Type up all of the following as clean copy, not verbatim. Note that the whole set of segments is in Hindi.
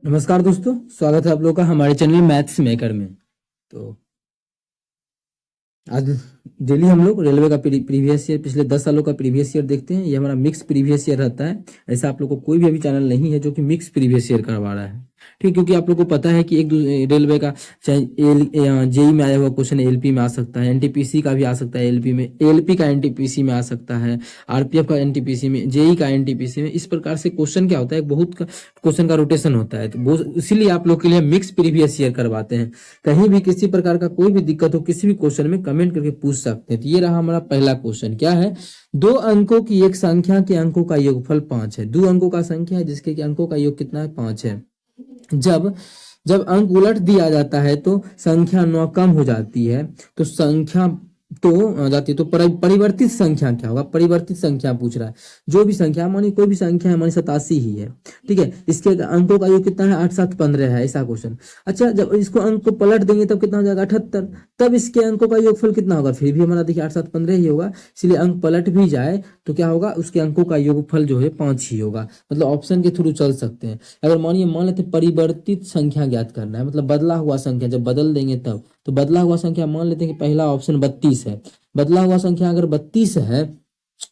नमस्कार दोस्तों, स्वागत है आप लोगों का हमारे चैनल मैथ्स मेकर में। तो आज डेली हम लोग रेलवे का प्रीवियस ईयर, पिछले 10 सालों का प्रीवियस ईयर देखते हैं। ये हमारा मिक्स प्रीवियस ईयर रहता है। ऐसा आप लोग को कोई भी अभी चैनल नहीं है जो कि मिक्स प्रीवियस ईयर करवा रहा है, ठीक। क्योंकि आप लोग को पता है कि एक रेलवे का चाहे जेई में आया हुआ क्वेश्चन एलपी में आ सकता है, एनटीपीसी का भी आ सकता है, एलपी में एलपी का एनटीपीसी में आ सकता है, आरपीएफ का एनटीपीसी में, जेई का एनटीपीसी में। इस प्रकार से क्वेश्चन क्या होता है, बहुत क्वेश्चन का रोटेशन होता है। तो इसीलिए आप लोग के लिए मिक्स प्रीवियस ईयर करवाते हैं। कहीं भी किसी प्रकार का कोई भी दिक्कत हो किसी भी क्वेश्चन में कमेंट करके पूछ सकते हैं। तो ये रहा हमारा पहला क्वेश्चन। क्या है? 2 अंकों की एक संख्या के अंकों का योगफल 5 है। 2 अंकों का संख्या है जिसके अंकों का योग कितना है? 5 है। जब जब अंक उलट दिया जाता है तो संख्या 9 कम हो जाती है, तो संख्या तो आ जाती है। तो परिवर्तित संख्या क्या होगा? परिवर्तित संख्या पूछ रहा है। जो भी संख्या, मानी कोई भी संख्या है, मानी 87 ही है, ठीक है। इसके अंकों का योग कितना है? 8 7 15 है, ऐसा क्वेश्चन। अच्छा, जब इसको अंक को पलट देंगे तब कितना हो जाएगा? 78। तब इसके अंकों का योगफल कितना होगा? फिर भी हमारा देखिए 8 7 15 ही होगा, इसलिए अंक पलट भी जाए तो क्या होगा? उसके अंकों का योगफल जो है 5 ही होगा। मतलब ऑप्शन के थ्रू चल सकते हैं। अगर मान लेते परिवर्तित संख्या ज्ञात करना है, मतलब बदला हुआ संख्या, जब बदल देंगे तब, तो बदला हुआ संख्या मान लेते हैं कि पहला ऑप्शन 32 है। बदला हुआ संख्या अगर 32 है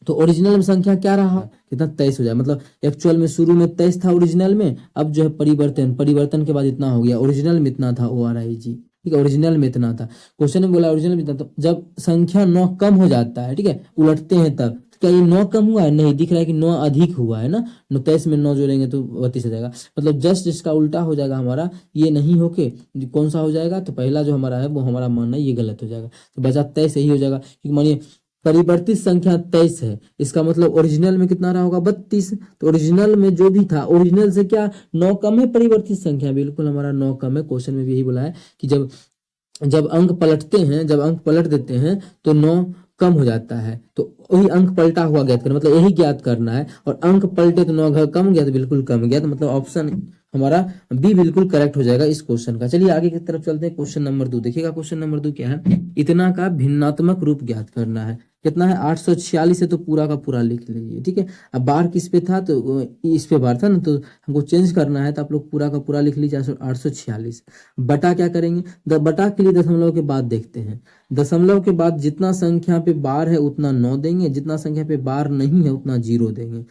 तो ओरिजिनल में संख्या क्या रहा? कितना? 23 हो जाए। मतलब एक्चुअल में शुरू में 23 था ओरिजिनल में, अब जो है परिवर्तन के बाद इतना हो गया। ओरिजिनल में इतना था, ओ आर आई जी, ठीक है। ओरिजिनल में इतना था, क्वेश्चन में बोला ओरिजिनल में इतना। तो जब संख्या 9 कम हो जाता है, ठीक है, उलटते हैं तब, तो क्या ये 9 कम हुआ है? नहीं, दिख रहा है कि 9 अधिक हुआ है ना। 23 में 9 जोड़ेंगे तो 32 हो जाएगा। मतलब जस्ट इसका उल्टा हो जाएगा हमारा, ये नहीं होके कौन सा हो जाएगा? तो पहला जो हमारा है वो हमारा मानना ये गलत हो जाएगा। तो बचा 23 सही हो जाएगा। क्योंकि मानिए परिवर्तित संख्या 23 है, इसका मतलब ओरिजिनल में कितना रहा होगा? 32। तो ओरिजिनल में जो भी था, ओरिजिनल से क्या 9 कम है? परिवर्तित संख्या बिल्कुल हमारा 9 कम है। क्वेश्चन में भी यही बोला है कि जब अंक पलटते हैं, जब अंक पलट देते हैं तो 9 कम हो जाता है। तो वही अंक पलटा हुआ ज्ञात करना, मतलब यही ज्ञात करना है। और अंक पलटे तो 9 कम गया, तो बिल्कुल कम गया। तो मतलब ऑप्शन हमारा बी बिल्कुल करेक्ट हो जाएगा इस क्वेश्चन का। चलिए आगे की तरफ चलते हैं। क्वेश्चन नंबर 2 देखिएगा। क्वेश्चन नंबर 2 क्या है? इतना का भिन्नात्मक रूप ज्ञात करना है। कितना है? 846 है, तो पूरा का पूरा लिख लीजिए, ठीक है। अब बार किस पे था? तो इस पे बार था ना, तो हमको चेंज करना है, तो आप लोग पूरा का पूरा लिख लीजिए 846। बटा क्या करेंगे? बटा के लिए दशमलव के बाद देखते हैं। दशमलव के बाद जितना संख्या पे बार है उतना 9 देंगे, जितना संख्या पे बार नहीं है उतना 0 देंगे,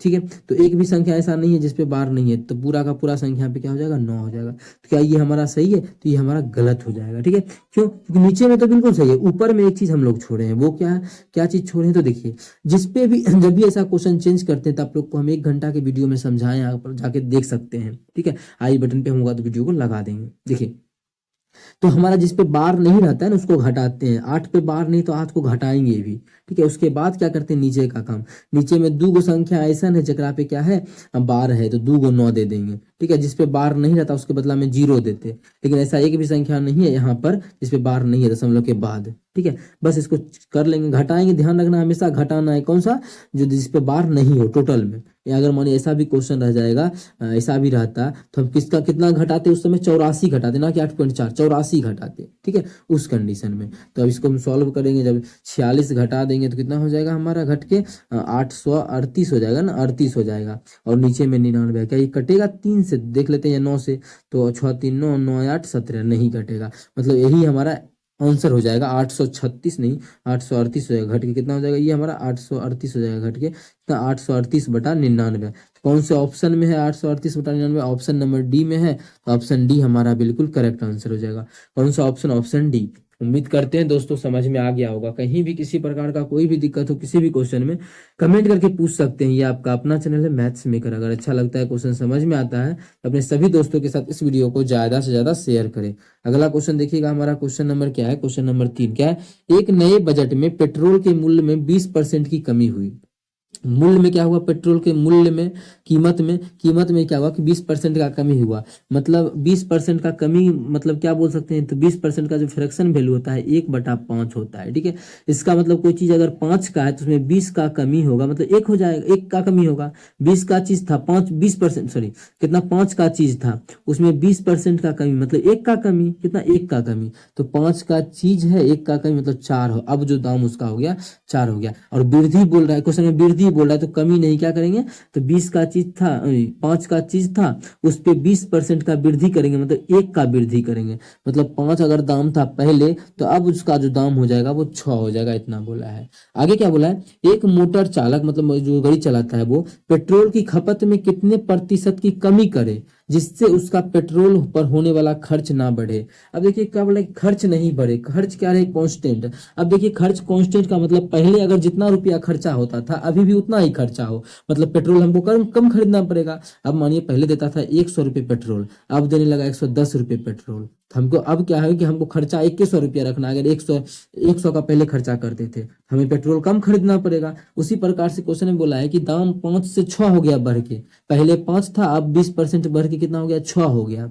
ठीक है। तो एक भी संख्या ऐसा नहीं है जिसपे बार नहीं है, तो पूरा का पूरा संख्या पे क्या हो जाएगा? 9 हो जाएगा। तो क्या ये हमारा सही है? तो ये हमारा गलत हो जाएगा, ठीक है। क्यों? क्योंकि नीचे में तो बिल्कुल सही है, ऊपर में एक चीज हम लोग छोड़े हैं। वो क्या है? क्या चीज छोड़े हैं? तो देखिए, जिसपे भी जब भी ऐसा क्वेश्चन चेंज करते हैं तो आप लोग को हम 1 घंटा के वीडियो में समझाएं, यहाँ पर जाके देख सकते हैं, ठीक है। आई बटन पे होगा तो वीडियो को लगा देंगे। देखिए, तो हमारा जिस पे बार नहीं रहता है ना उसको घटाते हैं। 8 पे बार नहीं तो 8 को घटाएंगे भी, ठीक है। उसके बाद क्या करते हैं? नीचे का काम। नीचे में 2 गो संख्या ऐसा है जकरा पे क्या है? बार है, तो 2 गो 9 दे देंगे, ठीक है। जिसपे बार नहीं रहता उसके बदला में 0 देते। लेकिन ऐसा एक भी संख्या नहीं है यहाँ पर जिसपे बार नहीं है दशमलव के बाद, ठीक है। बस इसको कर लेंगे, घटाएंगे। ध्यान रखना हमेशा घटाना है। कौन सा? जो जिसपे बार नहीं हो टोटल में। या अगर मानिए ऐसा भी क्वेश्चन रह जाएगा, ऐसा भी रहता तो हम किसका कितना घटाते? उस समय 84 घटाते, ना कि 8.4, 84 घटाते, ठीक है, उस कंडीशन में। तो अब इसको हम सॉल्व करेंगे। जब 46 घटा देंगे तो कितना हो जाएगा हमारा? घट के 838 हो जाएगा ना, 38 हो जाएगा। और नीचे में 99। क्या ये कटेगा? 3 से देख लेते हैं या 9 से? तो 6 3 9 9 8 17 नहीं कटेगा। मतलब यही हमारा आंसर हो जाएगा। 836 नहीं, 838 हो जाएगा। घट के कितना हो जाएगा? ये हमारा 838 हो जाएगा। घट के कितना? 838 बटा 99। कौन से ऑप्शन में है 838 बटा 99? ऑप्शन नंबर डी में है। तो ऑप्शन डी हमारा बिल्कुल करेक्ट आंसर हो जाएगा। कौन सा ऑप्शन? Option D. उम्मीद करते हैं दोस्तों समझ में आ गया होगा। कहीं भी किसी प्रकार का कोई भी दिक्कत हो किसी भी क्वेश्चन में कमेंट करके पूछ सकते हैं। ये आपका अपना चैनल है मैथ्स मेकर। अगर अच्छा लगता है, क्वेश्चन समझ में आता है, तो अपने सभी दोस्तों के साथ इस वीडियो को ज्यादा से ज्यादा शेयर करें। अगला क्वेश्चन देखिएगा। हमारा क्वेश्चन नंबर क्या है? क्वेश्चन नंबर 3 क्या है? एक नए बजट में पेट्रोल के मूल्य में 20% की कमी हुई। मूल्य में क्या हुआ? पेट्रोल के मूल्य में, कीमत में क्या हुआ कि 20% का कमी हुआ। मतलब 20% का कमी मतलब क्या बोल सकते हैं? तो 20% का जो फ्रैक्शन वैल्यू होता है 1/5 होता है, ठीक है। इसका मतलब कोई चीज अगर 5 का है तो उसमें 20 का कमी होगा, मतलब 1 हो जाएगा, 1 का कमी होगा। 20 का चीज था, 20% सॉरी कितना? 5 का चीज था, उसमें 20% का कमी मतलब 1 का कमी। कितना? 1 का कमी। तो 5 का चीज है, 1 का कमी मतलब 4 हो। अब जो दाम उसका हो गया 4 हो गया। और वृद्धि बोल रहा है, क्वेश्चन में वृद्धि वृद्धि बोल रहा है, तो कमी नहीं, क्या करेंगे, तो 20 का चीज था, 5 का चीज था, उस पे 20% का वृद्धि करेंगे, मतलब 1 का वृद्धि करेंगे। मतलब 5 अगर दाम था पहले, तो अब उसका जो दाम हो जाएगा वो 6 हो जाएगा, इतना बोला है। आगे क्या बोला है, एक मोटर चालक मतलब जो गाड़ी चलाता है वो पेट्रोल की खपत में कितने प्रतिशत की कमी करे जिससे उसका पेट्रोल पर होने वाला खर्च ना बढ़े। अब देखिए क्या बोला है, खर्च नहीं बढ़े, खर्च क्या रहे, कांस्टेंट। अब देखिए खर्च कांस्टेंट का मतलब पहले अगर जितना रुपया खर्चा होता था अभी भी उतना ही खर्चा हो, मतलब पेट्रोल हमको कम कम खरीदना पड़ेगा। अब मानिए पहले देता था 100 रुपये पेट्रोल, अब देने लगा 110 रुपये पेट्रोल, तो हमको अब क्या है कि हमको खर्चा 2100 रुपया रखना। अगर 100 का पहले खर्चा करते थे, हमें पेट्रोल कम खरीदना पड़ेगा। उसी प्रकार से क्वेश्चन में बोला है कि दाम 5 से 6 हो गया बढ़ के, पहले 5 था, अब 20% बढ़ के कितना हो गया, 6 हो गया।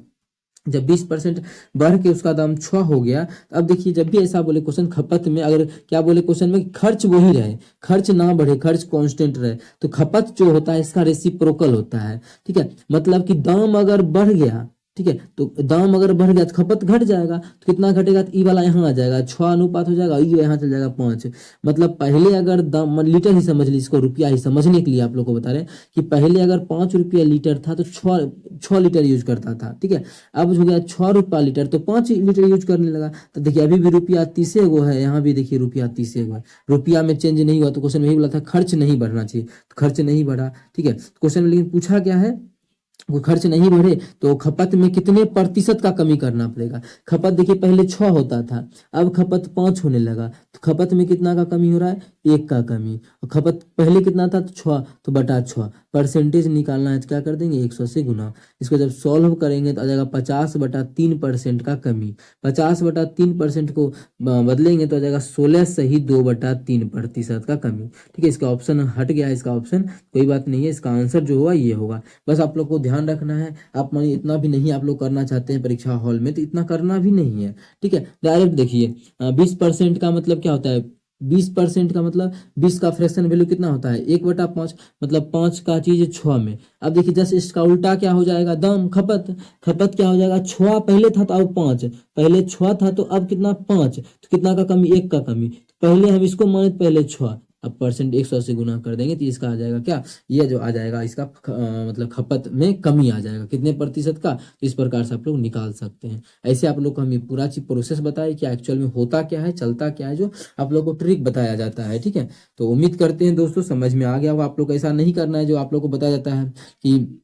जब 20% बढ़ के उसका दाम 6 हो गया, तो अब देखिए जब भी ऐसा बोले क्वेश्चन खपत में, अगर क्या बोले क्वेश्चन में खर्च वही रहे, खर्च ना बढ़े, खर्च कांस्टेंट रहे, तो खपत जो होता है इसका रेसिप्रोकल होता है। ठीक है, मतलब कि दाम अगर बढ़ गया, ठीक है, तो दाम अगर बढ़ गया तो खपत घट जाएगा, तो कितना घटेगा, तो ई वाला यहाँ आ जाएगा, 6 अनुपात हो जाएगा, ई यहाँ चल जाएगा 5। मतलब पहले अगर दाम, लीटर ही समझ लीजिए इसको, रुपया ही समझने के लिए आप लोग को बता रहे हैं कि पहले अगर 5 रुपया लीटर था तो 6 लीटर यूज करता था। ठीक है, अब हो गया 6 रुपया लीटर, तो 5 लीटर यूज करने लगा। तो देखिए अभी भी रुपया 30 गो है, यहाँ भी देखिए रुपया 30 गो है, रुपया में चेंज नहीं हुआ। तो क्वेश्चन में यही बोला था खर्च नहीं बढ़ना चाहिए, तो खर्च नहीं बढ़ा। ठीक है, क्वेश्चन में लेकिन पूछा क्या है, वो खर्च नहीं बढ़े तो खपत में कितने प्रतिशत का कमी करना पड़ेगा। खपत देखिए पहले 6 होता था, अब खपत 5 होने लगा, तो खपत में कितना का कमी हो रहा है, 1 का कमी। और खपत पहले कितना था, तो 6, तो बटा 6, परसेंटेज निकालना है तो क्या कर देंगे, 100 से गुना। इसको जब सॉल्व करेंगे तो आ जाएगा 50/3% का कमी। 50/3% को बदलेंगे तो आ जाएगा 16 - 2/3% का कमी। ठीक है, इसका ऑप्शन हट गया, इसका ऑप्शन कोई बात नहीं है, इसका आंसर जो हुआ ये होगा। बस आप लोग को ध्यान रखना है, आप मानिए इतना भी नहीं आप लोग करना चाहते हैं परीक्षा हॉल में, तो इतना करना भी नहीं है। ठीक है, डायरेक्ट देखिए 20% का मतलब क्या होता है, 20% का मतलब 20 का फ्रैक्शन वैल्यू कितना होता है, 1/5, मतलब 5 का चीज 6 में। अब देखिए जैसे इसका उल्टा क्या हो जाएगा, दाम, खपत। खपत क्या हो जाएगा, 6 पहले था तो अब 5, पहले 6 था तो अब कितना, 5, तो कितना का कमी, 1 का कमी। तो पहले हम इसको माने पहले 6, अब परसेंट 100 से गुना कर देंगे तो इसका आ जाएगा क्या, ये जो आ जाएगा इसका मतलब खपत में कमी आ जाएगा कितने प्रतिशत का। तो इस प्रकार से आप लोग निकाल सकते हैं। ऐसे आप लोग को हम ये पूरा चीज प्रोसेस बताए कि एक्चुअल में होता क्या है, चलता क्या है, जो आप लोग को ट्रिक बताया जाता है। ठीक है, तो उम्मीद करते हैं दोस्तों समझ में आ गया होगा। आप लोग को ऐसा नहीं करना है जो आप लोग को बताया जाता है कि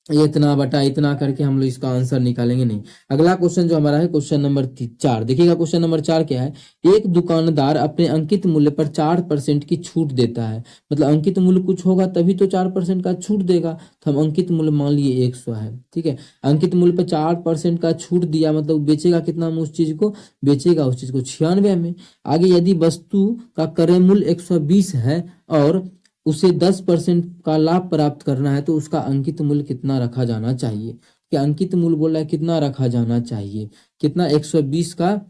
ये इतना बटा इतना करके हम लोग इसका आंसर निकालेंगे, नहीं। अगला क्वेश्चन जो हमारा है क्वेश्चन नंबर 4, देखिएगा क्वेश्चन नंबर 4 क्या है। एक दुकानदार अपने अंकित मूल्य पर 4% की छूट देता है, मतलब अंकित मूल्य कुछ होगा तभी तो 4% का छूट देगा। तो हम अंकित मूल्य मान लिए 100 है। ठीक है, अंकित मूल्य पर 4% का छूट दिया, मतलब बेचेगा कितना में उस चीज को, बेचेगा उस चीज को 96 में। आगे यदि वस्तु का क्रय मूल्य 120 है और उसे 10% का लाभ प्राप्त करना है, तो उसका अंकित मूल्य कितना रखा जाना चाहिए। कि अंकित मूल्य बोल रहा है कितना रखा जाना चाहिए, कितना, 120 का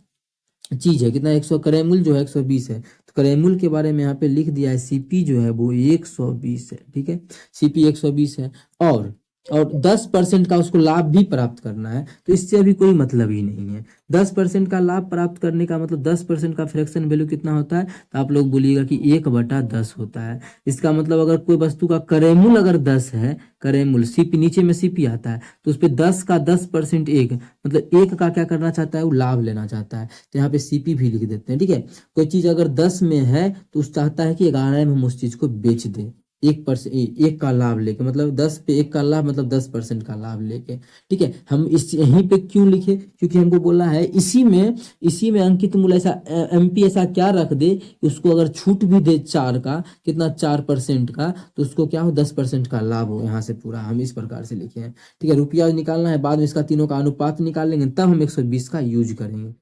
चीज है, कितना, 100, क्रय मूल्य जो है 120 है। तो क्रय मूल्य के बारे में यहाँ पे लिख दिया है, सीपी जो है वो 120 है। ठीक है, सीपी 120 है और 10% का उसको लाभ भी प्राप्त करना है, तो इससे अभी कोई मतलब ही नहीं है। 10% का लाभ प्राप्त करने का मतलब 10% का फ्रैक्शन वैल्यू कितना होता है, तो आप लोग बोलिएगा कि 1/10 होता है। इसका मतलब अगर कोई वस्तु का क्रय मूल्य अगर 10 है, क्रय मूल्य सीपी, नीचे में सीपी आता है, तो उस पर 10 का 10% एक, मतलब 1 का क्या करना चाहता है, वो लाभ लेना चाहता है, तो यहाँ पे सीपी भी लिख देते हैं। ठीक है, कोई चीज अगर 10 में है तो उस चाहता है कि 11 में हम उस चीज को बेच दें, 1% का लाभ लेके, मतलब 10 पे 1 का लाभ, मतलब 10% का लाभ लेके। ठीक है, हम इस यहीं पे क्यों लिखे, क्योंकि हमको बोला है इसी में अंकित मूल्य ऐसा एमपी ऐसा क्या रख दे, उसको अगर छूट भी दे 4 का, कितना, 4% का, तो उसको क्या हो, 10% का लाभ हो। यहाँ से पूरा हम इस प्रकार से लिखे हैं। ठीक है, रुपया निकालना है, बाद में इसका तीनों का अनुपात निकाल लेंगे, तब हम 120 का यूज करेंगे,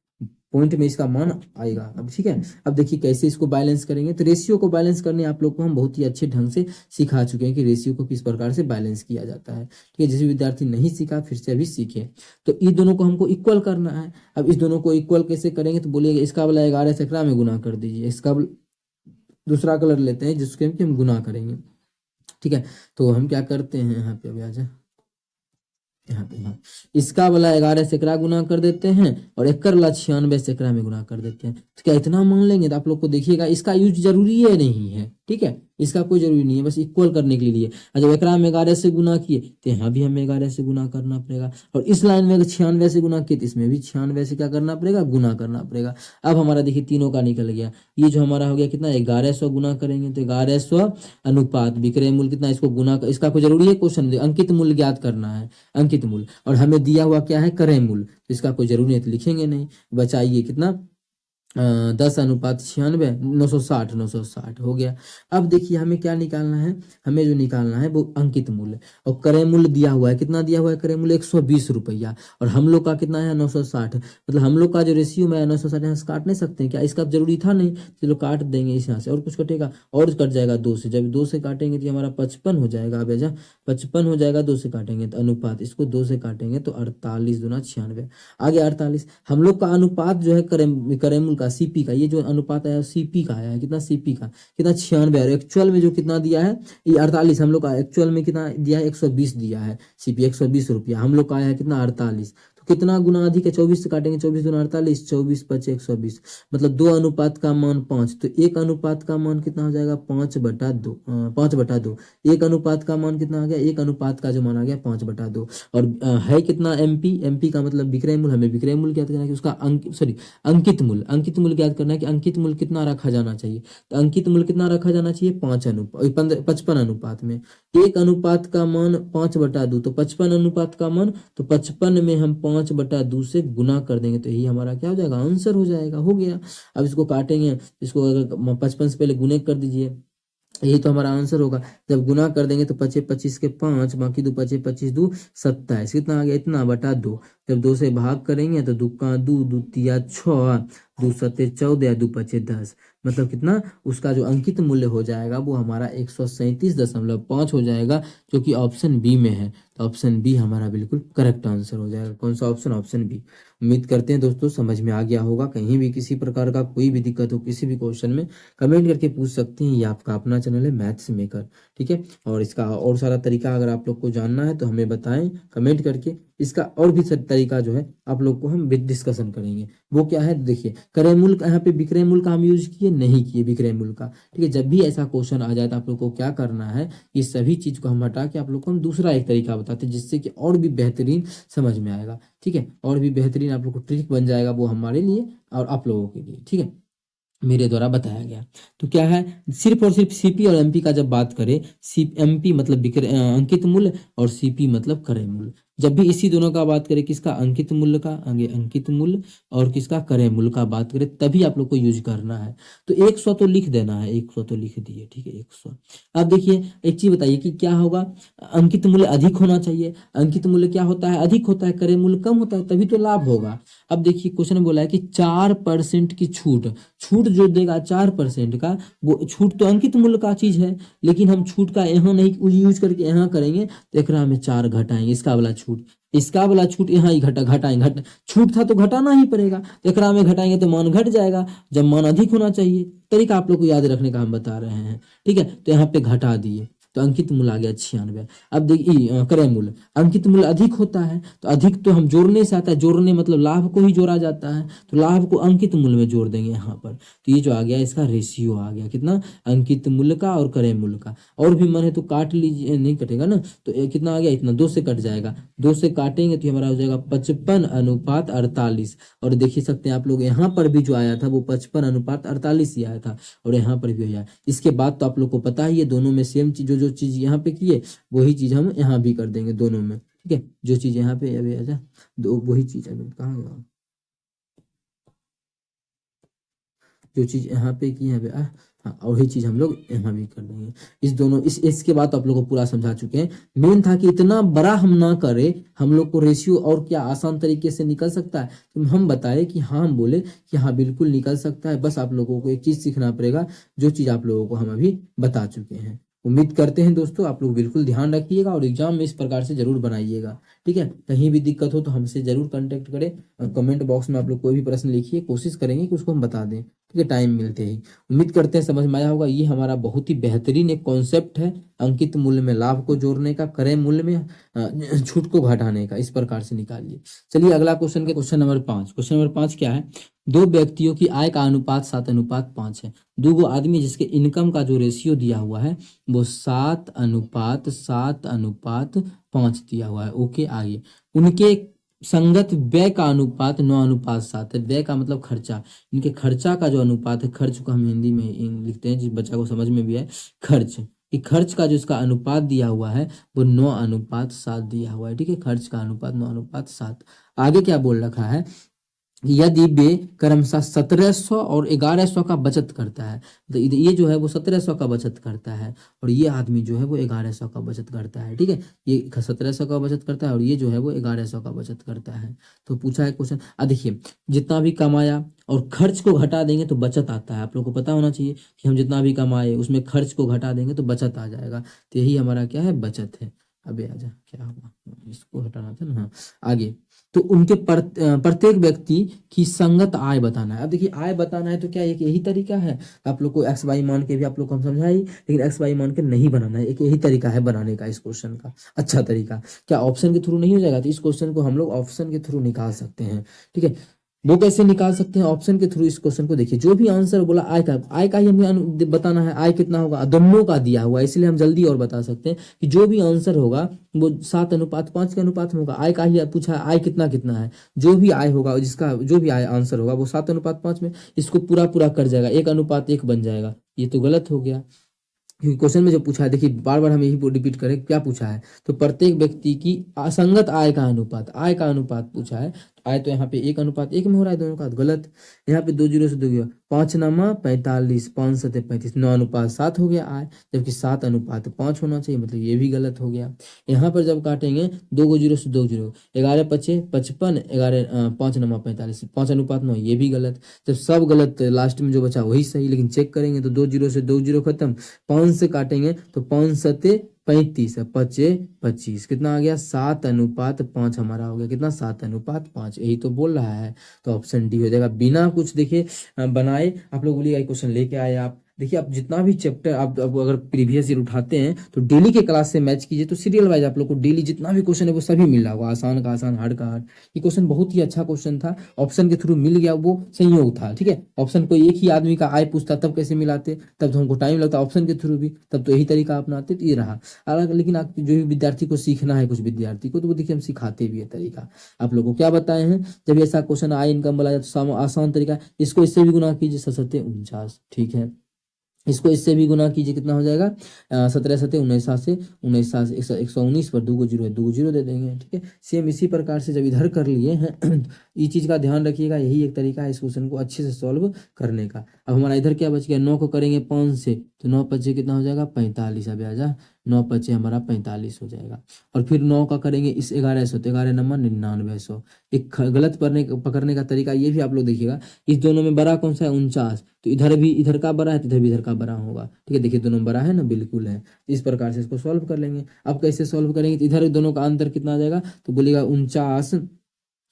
पॉइंट में इसका मान आएगा। अब ठीक है, अब देखिए कैसे इसको बैलेंस करेंगे। तो रेशियो को बैलेंस करने आप लोग को हम बहुत ही अच्छे ढंग से सिखा चुके हैं कि रेशियो को किस प्रकार से बैलेंस किया जाता है। ठीक है, जिसे विद्यार्थी नहीं सीखा फिर से अभी सीखे। तो इन दोनों को हमको इक्वल करना है। अब इस दोनों को इक्वल कैसे करेंगे, तो बोलिएगा इसका वाला 11 से में गुना कर दीजिए, इसका दूसरा कलर लेते हैं जिसके हम गुना करेंगे। ठीक है, तो हम क्या करते हैं, यहाँ पे अभी आ जाए, यहाँ पे, हाँ, इसका वाला 11 से गुना कर देते हैं और एकर वाला 96 से में गुना कर देते हैं। तो क्या इतना मान लेंगे, तो आप लोग को देखिएगा इसका यूज जरूरी है नहीं है, ठीक है, इसका कोई जरूरी नहीं है, बस इक्वल करने के लिए। और जब एकरा में 11 से गुना किए तो यहाँ भी हमें 11 से गुना करना पड़ेगा, और इस लाइन में अगर 96 से गुना किए तो इसमें भी 96 से क्या करना पड़ेगा, गुना करना पड़ेगा। अब हमारा देखिए तीनों का निकल गया, ये जो हमारा हो गया कितना, 1100 गुना करेंगे तो 1100 अनुपात विक्रय मूल्य कितना, इसको गुना इसका कोई जरूरी है, क्वेश्चन अंकित मूल्य ज्ञात करना है, अंकित मूल्य, और हमें दिया हुआ क्या है, क्रय मूल्य, तो इसका कोई जरूरी है तो लिखेंगे नहीं। बचाइए कितना, 10 अनुपात 96, 960 हो गया। अब देखिए हमें क्या निकालना है, हमें जो निकालना है वो अंकित मूल्य, और क्रय मूल्य दिया हुआ है, कितना दिया हुआ है, क्रय मूल्य 120 रुपया, और हम लोग का कितना है, 960, मतलब हम लोग का जो रेशियो में है 960, यहाँ से काट नहीं सकते हैं क्या, इसका जरूरी था नहीं, चलो काट देंगे इस यहाँ से, और कुछ कटेगा, और कट जाएगा 2 से, जब 2 से काटेंगे तो हमारा 55 हो जाएगा, अब जा 55 हो जाएगा, 2 से काटेंगे तो अनुपात, इसको 2 से काटेंगे तो 48 दूना 96, आ गया 48। हम लोग का अनुपात जो है क्रय मूल्य का, सीपी का, ये जो अनुपात आया सीपी का आया है, कितना, सीपी का कितना 96, और एक्चुअल में जो कितना दिया है ये 48, हम लोग का एक्चुअल में कितना दिया है, 120 दिया है, सीपी 120 रुपया, हम लोग का आया है कितना, 48, तो कितना गुना अधिक है, 24 से काटेंगे, 24 दूना 48, 24 पचे 120, मतलब 2 अनुपात का मान 5, तो 1 अनुपात का मान कितना हो जाएगा, 5/2, 5/2, 1 अनुपात का मान कितना आ गया, 1 अनुपात का जो मान आ गया 5/2, और है कितना, एमपी, एमपी का मतलब विक्रय मूल्य, हमें विक्रय मूल्य ज्ञात करना है कि उसका अंकित मूल्य, अंकित मूल्य ज्ञात करना है कि अंकित मूल्य कितना रखा जाना चाहिए, तो अंकित मूल्य कितना रखा जाना चाहिए, 55 अनुपात में, 1 अनुपात का मान 5/2, तो 55 अनुपात का मान, तो 55 में हम 5/2 से गुना कर देंगे तो यही हमारा क्या हो जाएगा, आंसर हो जाएगा, हो गया। अब इसको काटेंगे, इसको अगर 55 से पहले गुने कर दीजिए, यही तो हमारा आंसर होगा। जब गुना कर देंगे तो 25 25 के 5, बाकी 2 25 25 2 27, कितना आ गया, इतना बटा 2, जब 2 से भाग करेंगे तो 2 का 2, 2 तिया 6, 2 सत्ते 14, 2 पचे 10, मतलब कितना, उसका जो अंकित मूल्य हो जाएगा वो हमारा 137.5 हो जाएगा, जो कि ऑप्शन बी में है, तो ऑप्शन बी हमारा बिल्कुल करेक्ट आंसर हो जाएगा। कौन सा ऑप्शन, ऑप्शन बी। उम्मीद करते हैं दोस्तों समझ में आ गया होगा। कहीं भी किसी प्रकार का कोई भी दिक्कत हो किसी भी क्वेश्चन में कमेंट करके पूछ सकते हैं, ये आपका अपना चैनल है मैथ्स मेकर, ठीक है। और इसका और सारा तरीका अगर आप लोग को जानना है तो हमें बताएं कमेंट करके, इसका और भी तरीका जो है आप लोग को हम डिस्कशन करेंगे। वो क्या है, देखिए क्रय मूल्य का, यहाँ पे विक्रय मूल्य का हम यूज किए नहीं किए, विक्रय मूल्य का, ठीक है। जब भी ऐसा क्वेश्चन आ जाए तो आप लोग को क्या करना है, ये सभी चीज को हम हटा के आप लोग को हम दूसरा एक तरीका बताते हैं, जिससे कि और भी बेहतरीन समझ में आएगा, ठीक है, और भी बेहतरीन आप लोग को ट्रिक बन जाएगा, वो हमारे लिए और आप लोगों के लिए, ठीक है, मेरे द्वारा बताया गया। तो क्या है, सिर्फ और सिर्फ सीपी और एमपी का जब बात करें, एमपी मतलब अंकित मूल्य, और सीपी मतलब क्रय मूल्य, जब भी इसी दोनों का बात करें, किसका, अंकित मूल्य का, आगे अंकित मूल्य, और किसका, क्रय मूल्य का बात करें, तभी आप लोग को यूज करना है। तो 100 तो लिख देना है, 100 तो लिख दिए, ठीक है, 100। अब देखिए एक चीज बताइए कि क्या होगा, अंकित मूल्य अधिक होना चाहिए, अंकित मूल्य क्या होता है, अधिक होता है, क्रय मूल्य कम होता है, तभी तो लाभ होगा। अब देखिए क्वेश्चन में बोला है कि 4% की छूट, छूट जो देगा 4% का, वो छूट तो अंकित मूल्य का चीज है, लेकिन हम छूट का यहाँ नहीं यूज करके यहाँ करेंगे तो एकरा में 4 घटाएंगे, इसका वाला छूट, इसका वाला छूट यहाँ ही घटाएंगे, छूट था तो घटाना ही पड़ेगा, तो एकरा में घटाएंगे तो मान घट जाएगा, जब मान अधिक होना चाहिए, तरीका आप लोग को याद रखने का हम बता रहे हैं, ठीक है। तो यहाँ पे घटा दिए तो अंकित मूल्य आ गया 96। अब देखिए क्रय मूल्य, अंकित मूल्य अधिक होता है, तो अधिक तो हम जोड़ने से आता है, जोड़ने मतलब लाभ को ही जोड़ा जाता है, तो लाभ को अंकित मूल्य में जोड़ देंगे यहाँ पर, तो ये जो आ गया इसका रेशियो आ गया कितना, अंकित मूल्य का और क्रय मूल्य का। और भी मन है तो काट लीजिए, नहीं कटेगा ना, तो कितना आ गया, इतना 2 से कट जाएगा, 2 से काटेंगे तो हमारा हो जाएगा 55/48, और देखिए सकते हैं आप लोग यहाँ पर भी जो आया था वो 55/48 ही आया था, और यहाँ पर भी आया। इसके बाद तो आप लोग को पता ही है दोनों में सेम चीज, जो चीज यहाँ पे किए वही चीज हम यहाँ भी कर देंगे दोनों में, ठीक है। जो चीज यहाँ पे अभी आजा, दो वही चीज अभी कहाँ गया, जो चीज यहाँ पे की है हाँ, और वही चीज हम लोग यहाँ भी कर देंगे। इस दोनों इसके बाद तो आप लोग को पूरा समझा चुके हैं। मेन था कि इतना बड़ा हम ना करें, हम लोग को रेशियो और क्या आसान तरीके से निकल सकता है, तो हम बताए कि हाँ, हम बोले कि हाँ बिल्कुल निकल सकता है, बस आप लोगों को एक चीज सीखना पड़ेगा, जो चीज आप लोगों को हम अभी बता चुके हैं। उम्मीद करते हैं दोस्तों आप लोग बिल्कुल ध्यान रखिएगा और एग्जाम में इस प्रकार से जरूर बनाइएगा, ठीक है। कहीं भी दिक्कत हो तो हमसे जरूर कांटेक्ट करें, कमेंट बॉक्स में आप लोग कोई भी प्रश्न लिखिए, कोशिश करेंगे कि उसको हम बता दें। ठीक है, टाइम मिलते ही। उम्मीद करते हैं समझ में आया होगा। ये हमारा बहुत ही बेहतरीन एक कॉन्सेप्ट है, अंकित मूल्य में लाभ को जोड़ने का, क्रय मूल्य में छूट को घटाने का, इस प्रकार से निकालिए। चलिए अगला क्वेश्चन के क्वेश्चन नंबर 5। क्वेश्चन नंबर 5 क्या है? दो व्यक्तियों की आय का अनुपात 7:5 है। दो गो आदमी जिसके इनकम का जो रेशियो दिया हुआ है वो 7:7:5 दिया हुआ है। ओके, आगे उनके संगत व्यय का अनुपात 9:7 है। व्यय का मतलब खर्चा, इनके खर्चा का जो अनुपात है, खर्च को हम हिंदी में लिखते हैं जिस बच्चा को समझ में भी है, खर्च, कि खर्च का जो इसका अनुपात दिया हुआ है वो 9:7 दिया हुआ है। ठीक है, खर्च का अनुपात 9:7। आगे क्या बोल रखा है? यदि वे क्रमशः 1700 और 1100 का बचत करता है, तो ये जो है वो 1700 का बचत करता है और ये आदमी जो है वो 1100 का बचत करता है। ठीक है, ये 1700 का बचत करता है और ये जो है वो 1100 का बचत करता है। तो पूछा है क्वेश्चन, देखिए जितना भी कमाया और खर्च को घटा देंगे तो बचत आता है। आप लोग को पता होना चाहिए कि हम जितना भी कमाए उसमें खर्च को घटा देंगे तो बचत आ जाएगा। तो यही हमारा क्या है? बचत है। अबे आजा, क्या हुआ? इसको हटाना था ना। हाँ, आगे तो उनके प्रत्येक व्यक्ति की संगत आय बताना है। अब देखिए आय बताना है तो क्या एक यही तरीका है? आप लोग को एक्स वाई मान के भी आप लोग को हम समझाई, लेकिन एक्स वाई मान के नहीं बनाना है। एक यही तरीका है बनाने का इस क्वेश्चन का, अच्छा तरीका। क्या ऑप्शन के थ्रू नहीं हो जाएगा? तो इस क्वेश्चन को हम लोग ऑप्शन के थ्रू निकाल सकते हैं। ठीक है, वो कैसे निकाल सकते हैं ऑप्शन के थ्रू? इस क्वेश्चन को देखिए, जो भी आंसर बोला आय का ही हमें बताना है। आय कितना होगा? दोनों का दिया हुआ है, इसलिए हम जल्दी और बता सकते हैं कि जो भी आंसर होगा वो 7:5 के अनुपात में होगा। आय का ही पूछा है, आय कितना कितना है, जो भी आय होगा, जिसका जो भी आय आंसर होगा वो 7:5 में इसको पूरा पूरा कर जाएगा, 1:1 बन जाएगा। ये तो गलत हो गया, क्योंकि क्वेश्चन में जो पूछा है, देखिए बार बार हम यही रिपीट करें, क्या पूछा है? तो प्रत्येक व्यक्ति की असंगत आय का अनुपात, आय का अनुपात पूछा है। आय तो यहाँ पे 1:1 में हो रहा है, दोनों का गलत। यहाँ पे 2 जीरो से 2 गया, 5×9 = 45, 5×7 = 35, 9:7 हो गया आय, जबकि 7:5 होना चाहिए, मतलब ये भी गलत हो गया। यहाँ पर जब काटेंगे 2 जीरो से 2 जीरो, 11×5 = 55, 5×9 = 45, 5:9, ये भी गलत। जब सब गलत, लास्ट में जो बचा वही सही, लेकिन चेक करेंगे तो 2 जीरो से 2 जीरो खत्म, 5 से काटेंगे तो 5×7 = 35, 5×5 = 25, कितना आ गया? 7:5 हमारा हो गया। कितना? 7:5, यही तो बोल रहा है। तो ऑप्शन डी हो जाएगा, बिना कुछ देखे बनाए। आप लोग बोलिएगा क्वेश्चन लेके आए आप। देखिए आप जितना भी चैप्टर आप अगर प्रीवियस ईयर उठाते हैं तो डेली के क्लास से मैच कीजिए, तो सीरियल वाइज आप लोग को डेली जितना भी क्वेश्चन है वो सभी मिल रहा होगा, आसान का आसान, हार्ड का हार्ड। ये क्वेश्चन बहुत ही अच्छा क्वेश्चन था, ऑप्शन के थ्रू मिल गया, वो संयोग था। ठीक है, ऑप्शन कोई एक ही आदमी का आय पूछता तब कैसे मिलाते, तब तो हमको टाइम लगता, ऑप्शन के थ्रू भी तब तो यही तरीका अपनाते, तो ये रहा। लेकिन आप जो भी विद्यार्थी को सीखना है, कुछ विद्यार्थी को, तो वो देखिए हम सिखाते भी है तरीका। आप लोग को क्या बताए हैं? जब ऐसा क्वेश्चन आय इनकम वाला तो आसान तरीका, इसको इससे भी गुना कीजिए, 7×7 = 49। ठीक है, इसको इससे भी गुना कीजिए, कितना हो जाएगा? 17×7 = 19, 19 119 पर 2 जीरो है, 2 जीरो दे देंगे। ठीक है, सेम इसी प्रकार से जब इधर कर लिए हैं ये चीज का ध्यान रखिएगा, यही एक तरीका है इस क्वेश्चन को अच्छे से सॉल्व करने का। अब हमारा इधर क्या बच गया? 9 को करेंगे 5 से तो 9×5 कितना हो जाएगा? 45। अब आजा, 9×5 हमारा 45 हो जाएगा। और फिर 9 का करेंगे इस 1100, तो 11×9 = 9900। एक गलत पकड़ने का तरीका ये भी आप लोग देखिएगा, इस दोनों में बड़ा कौन सा है? 49, तो इधर भी इधर का बड़ा है तो इधर भी इधर का बड़ा होगा। ठीक है, देखिए दोनों बड़ा है ना, बिल्कुल है। इस प्रकार से इसको सॉल्व कर लेंगे। अब कैसे सॉल्व करेंगे? तो इधर दोनों का अंतर कितना आ जाएगा? तो बोलिएगा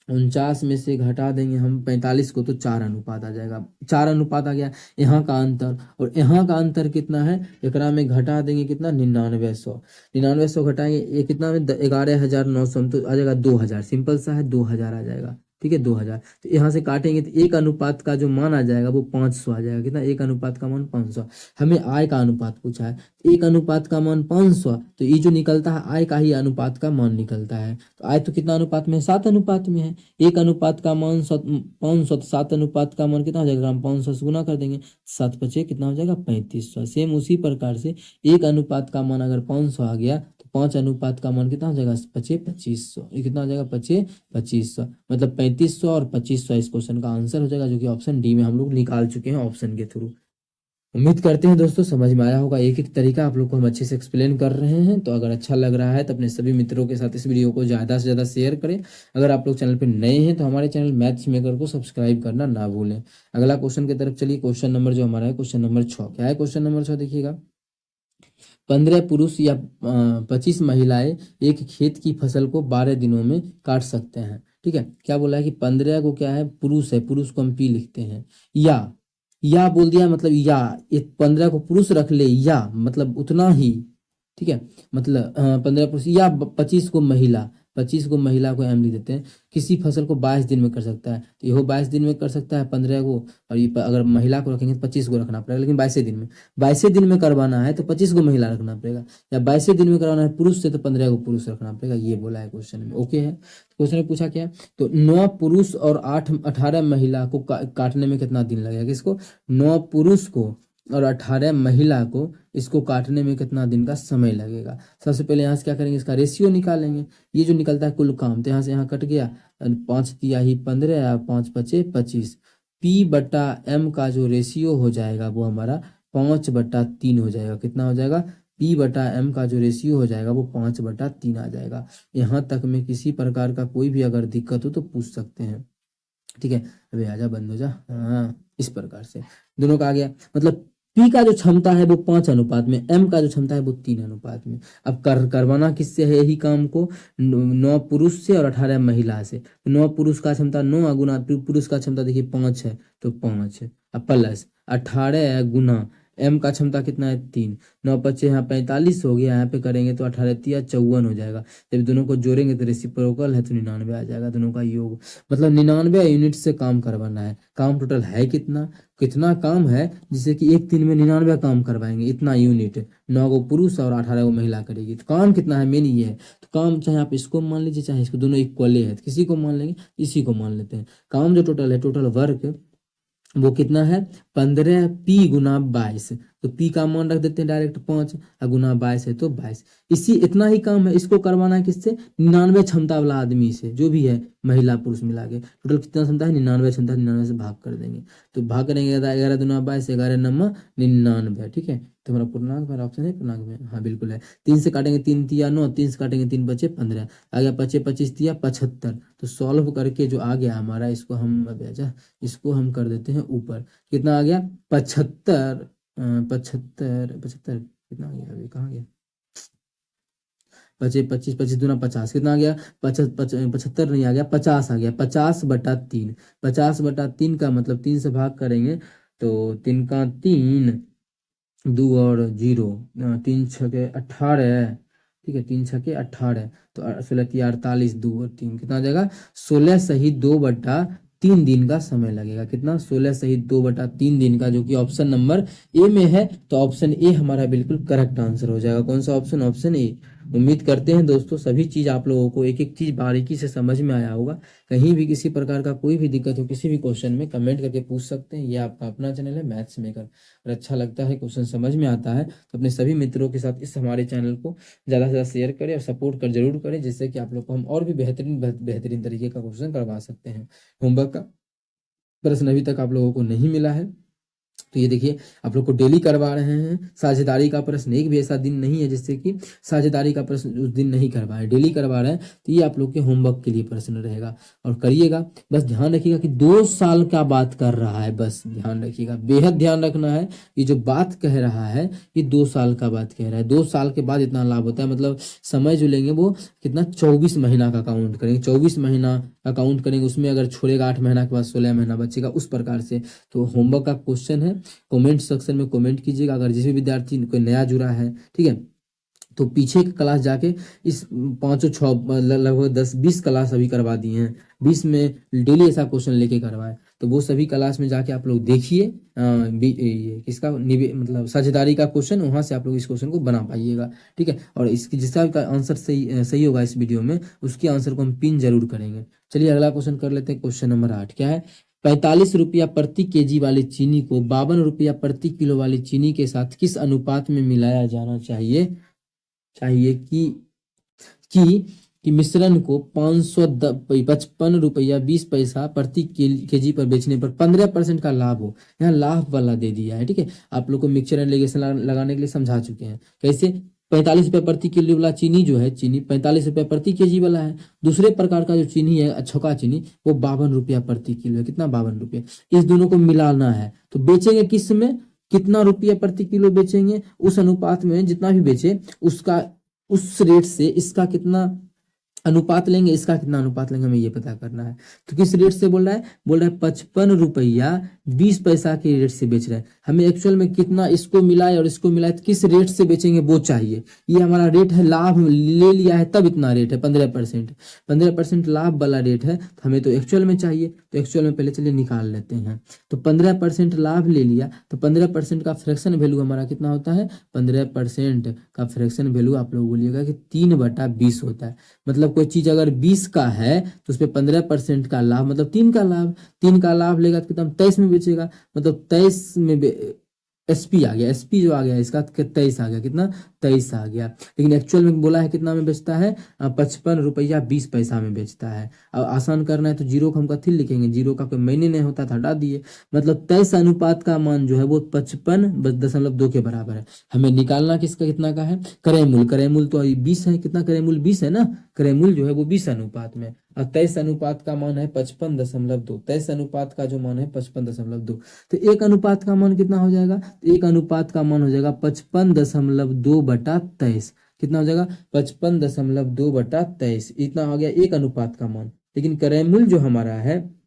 49 में से घटा देंगे हम 45 को, तो 4 अनुपात आ जाएगा। 4 अनुपात आ गया यहाँ का अंतर, और यहाँ का अंतर कितना है? एकरा में घटा देंगे कितना? 9900। 9900 घटाएंगे, ये कितना में? 11,900, तो आ जाएगा 2000। सिंपल सा है, 2000 आ जाएगा। ठीक है, 2000। तो यहाँ से काटेंगे तो 1 अनुपात का जो मान आ जाएगा वो 500 आ जाएगा। कितना? 1 अनुपात का मान 500। हमें आय का अनुपात पूछा है, 1 अनुपात का मान 500, तो ये जो निकलता है आय का ही अनुपात का मान निकलता है। तो आय तो कितना अनुपात में है? 7 अनुपात में है। 1 अनुपात का मान 500, 7 अनुपात का मान कितना हो जाएगा? हम 500 से गुना कर देंगे, 7×5 कितना हो जाएगा? 3500। सेम उसी प्रकार से 1 अनुपात का मान अगर 500 आ गया तो 5 अनुपात का मान कितना हो जाएगा? 2500। ये कितना हो जाएगा? 2500, मतलब 3500 और 2500 इस क्वेश्चन का आंसर हो जाएगा, जो कि ऑप्शन डी में हम लोग निकाल चुके हैं ऑप्शन के थ्रू। उम्मीद करते हैं दोस्तों समझ में आया होगा। एक एक तरीका आप लोग को हम अच्छे से एक्सप्लेन कर रहे हैं, तो अगर अच्छा लग रहा है तो अपने सभी मित्रों के साथ इस वीडियो को ज़्यादा से ज़्यादा शेयर करें। अगर आप लोग चैनल पर नए हैं तो हमारे चैनल मैथ्स मेकर को सब्सक्राइब करना ना भूलें। अगला क्वेश्चन की तरफ चलिए। क्वेश्चन नंबर जो हमारा है, क्वेश्चन नंबर 6। क्या है क्वेश्चन नंबर 6? देखिएगा, 15 पुरुष या 25 महिलाएं एक खेत की फसल को 12 दिनों में काट सकते हैं। ठीक है, क्या बोला है कि 15 को क्या है? पुरुष है, पुरुष को हम पी लिखते हैं, या या बोल दिया मतलब या, ये 15 को पुरुष रख ले या मतलब उतना ही, ठीक है, मतलब 15 पुरुष या 25 को महिला, 25 को महिला को एम लिख देते हैं। किसी फसल को 22 दिन में कर सकता है, तो यहो 22 दिन में कर सकता है 15 को, और ये अगर महिला को रखेंगे तो 25 को रखना पड़ेगा, लेकिन 22 दिन में, 22 दिन में करवाना है तो 25 को महिला रखना पड़ेगा, या 22 दिन में करवाना है पुरुष से तो 15 को पुरुष रखना पड़ेगा, ये बोला है क्वेश्चन में। ओके है, क्वेश्चन में पूछा क्या है, तो 9 पुरुष और 18 महिला को काटने में कितना दिन लगेगा, किसको, 9 पुरुष को और 18 महिला को इसको काटने में कितना दिन का समय लगेगा। सबसे पहले यहाँ से क्या करेंगे, इसका रेशियो निकालेंगे, ये जो निकलता है कुल काम, तो यहाँ से यहाँ कट गया, 5 तिहाई 15, 5 पचे 25, पी बटा एम का जो रेशियो हो जाएगा वो हमारा 5/3 हो जाएगा। कितना हो जाएगा, पी बटा एम का जो रेशियो हो जाएगा वो 5/3 आ जाएगा। यहाँ तक में किसी प्रकार का कोई भी अगर दिक्कत हो तो पूछ सकते हैं, ठीक है। अबे आजा, बंद हो जा, हाँ, इस प्रकार से दोनों का आ गया। मतलब पी का जो क्षमता है वो 5 अनुपात में, एम का जो क्षमता है वो 3 अनुपात में। अब करवाना किससे है यही काम को, 9 पुरुष से और 18 महिला से। 9 पुरुष का क्षमता 9 गुना पुरुष का क्षमता देखिए 5 है, तो 5 है, अब प्लस 18 गुना एम का क्षमता कितना है 3, 9 पच्चे यहाँ 45 हो गया, यहाँ पे करेंगे तो 18 तिया 54 हो जाएगा। जब दोनों को जोड़ेंगे तो रेसिप्रोकल है तो 99 आ जाएगा, दोनों का योग। मतलब 99 यूनिट से काम करवाना है। काम टोटल है कितना, कितना काम है, जिससे कि एक दिन में 99 काम करवाएंगे, इतना यूनिट, 9 को पुरुष और 18 को महिला करेगी, तो काम कितना है मेन ये है। तो काम चाहे आप इसको मान लीजिए चाहे इसको, दोनों इक्वले है, तो किसी को मान लेंगे इसी को मान लेते हैं। काम जो टोटल है, टोटल वर्क वो कितना है 15 पी गुना 22, तो पी का मान रख देते हैं डायरेक्ट 5, और गुना 22 है तो 22। इसी इतना ही काम है, इसको करवाना है किससे, 99 क्षमता वाला आदमी से, जो भी है महिला पुरुष मिला के। टोटल कितना क्षमता है 99 क्षमता, 99 से भाग कर देंगे, तो भाग करेंगे 11 दूना 22, 11 नम्मा 99, ठीक है। तो हमारा पूर्णांक वाला ऑप्शन है, पूर्णांक में हाँ बिल्कुल है। 3 से काटेंगे 3 तिया 9, 3 से काटेंगे 3 बचे 15, आ गया 25 तिया 75। तो सॉल्व करके जो आ गया हमारा, इसको हम इसको हम कर देते हैं ऊपर, कितना आ गया 75, 75 कितना आ गया, अभी कहाँ गया, 25 25 दूना 50, कितना आ गया 75 नहीं आ गया 50 आ गया, 50/3, 50/3 का मतलब 3 से भाग करेंगे तो 3 का 3, 2 और 0, 3 छके 18, ठीक है, 3 छके 18, तो 16 तिया 48, 2 और 3 कितना आ जाएगा 16 सही 2/3 दिन का समय लगेगा। कितना 16 सही 2/3 दिन का, जो कि ऑप्शन नंबर ए में है। तो ऑप्शन ए हमारा बिल्कुल करेक्ट आंसर हो जाएगा। कौन सा ऑप्शन, ऑप्शन ए। उम्मीद करते हैं दोस्तों सभी चीज आप लोगों को एक एक चीज बारीकी से समझ में आया होगा। कहीं भी किसी प्रकार का कोई भी दिक्कत हो किसी भी क्वेश्चन में कमेंट करके पूछ सकते हैं। ये आपका अपना चैनल है मैथ्स मेकर। अगर अच्छा लगता है, क्वेश्चन समझ में आता है तो अपने सभी मित्रों के साथ इस हमारे चैनल को ज़्यादा से ज़्यादा शेयर करें और सपोर्ट कर जरूर करें, जिससे कि आप लोग को हम और भी बेहतरीन तरीके का क्वेश्चन करवा सकते हैं। होमवर्क का प्रश्न अभी तक आप लोगों को नहीं मिला है तो ये देखिए आप लोग को डेली करवा रहे हैं। साझेदारी का प्रश्न एक भी ऐसा दिन नहीं है जिससे कि साझेदारी का प्रश्न उस दिन नहीं करवाए, डेली करवा रहे हैं। तो ये आप लोग के होमवर्क के लिए प्रश्न रहेगा और करिएगा। बस ध्यान रखिएगा कि 2 साल का बात कर रहा है, बस ध्यान रखिएगा, बेहद ध्यान रखना है। ये जो बात कह रहा है ये 2 साल का बात कह रहा है। 2 साल के बाद इतना लाभ होता है, मतलब समय जो लेंगे वो कितना 24 महीना का काउंट करेंगे, 24 महीना का काउंट करेंगे, उसमें अगर छोड़ेगा 8 महीना के बाद 16 महीना बचेगा, उस प्रकार से। तो होमवर्क का क्वेश्चन है, कमेंट सेक्शन में कमेंट कीजिएगा। अगर जिस भी विद्यार्थी कोई नया जुड़ा है, ठीक है, तो पीछे की क्लास जाके इस 5-6 लगभग 10-20 क्लास अभी करवा दी हैं, 20 में डेली ऐसा क्वेश्चन लेके करवाए, तो वो सभी क्लास में जाके आप लोग देखिए किसका मतलब साझेदारी का क्वेश्चन, वहां से आप लोग इस क्वेश्चन को बना पाइएगा, ठीक है। और इसकी जिसका भी आंसर सही होगा इस वीडियो में, उसके आंसर को हम पिन जरूर करेंगे। चलिए अगला क्वेश्चन कर लेते हैं। क्वेश्चन नंबर 8 क्या है, 45 रुपया प्रति केजी वाली चीनी को 52 रुपया प्रति किलो वाली चीनी के साथ किस अनुपात में मिलाया जाना चाहिए कि मिश्रण को 555 रुपया 20 पैसा प्रति केजी पर बेचने पर 15% का लाभ हो। यहाँ लाभ वाला दे दिया है, ठीक है। आप लोग को मिक्सचर एंड एलिगेशन लगाने के लिए समझा चुके हैं कैसे। 45 रुपये प्रति किलो वाला चीनी जो है, चीनी 45 रुपये प्रति केजी वाला है। दूसरे प्रकार का जो चीनी है छौका चीनी, वो 52 रुपया प्रति किलो है। कितना 52 रुपये। इस दोनों को मिलाना है तो बेचेंगे किस में, कितना रुपया प्रति किलो बेचेंगे, उस अनुपात में जितना भी बेचे उसका उस रेट से इसका कितना अनुपात लेंगे, इसका कितना अनुपात लेंगे हमें ये पता करना है। तो किस रेट से बोल रहा है 55 रुपया 20 पैसा के रेट से बेच रहे हैं। हमें एक्चुअल में कितना इसको मिलाए और इसको मिलाए तो किस रेट से बेचेंगे वो चाहिए। ये हमारा रेट है, लाभ ले लिया है तब इतना रेट है 15%। 15% लाभ वाला रेट है, तो हमें तो एक्चुअल में चाहिए। तो एक्चुअल में पहले चलिए निकाल लेते हैं। तो 15% लाभ ले लिया, तो 15% का फ्रैक्शन वैल्यू हमारा कितना होता है, 15% का फ्रैक्शन वैल्यू आप लोग बोलिएगा कि 3/20 होता है। मतलब कोई चीज अगर 20 का है तो उस पर 15% का लाभ मतलब 3 का लाभ, 3 का लाभ लेगा तो कितना 23 में बेचेगा, मतलब 23 में एसपी आ गया, एसपी जो आ गया इसका 23 आ गया, कितना 23 आ गया। लेकिन एक्चुअल में बोला है कितना में बेचता है, 55 रुपया 20 पैसा में बेचता है। अब आसान करना है तो जीरो को हम कथी लिखेंगे, जीरो का कोई मायने नहीं होता था, हटा दिए। मतलब 23 अनुपात का मान जो है वो 55.2 के बराबर है। हमें निकालना किसका कितना का है, क्रय मूल। क्रय मूल तो अभी 20 है, कितना क्रय मूल 20 है ना, क्रय मूल जो है वो 20 अनुपात में। और 23 अनुपात का मान है 55.2, 23 अनुपात का जो मान है 55.2। तो एक अनुपात का मान कितना हो जाएगा, तो एक अनुपात का मान हो जाएगा 55.2/23। कितना हो जाएगा 55.2/23, इतना हो गया एक अनुपात का मान। लेकिन क्रय मूल जो हमारा है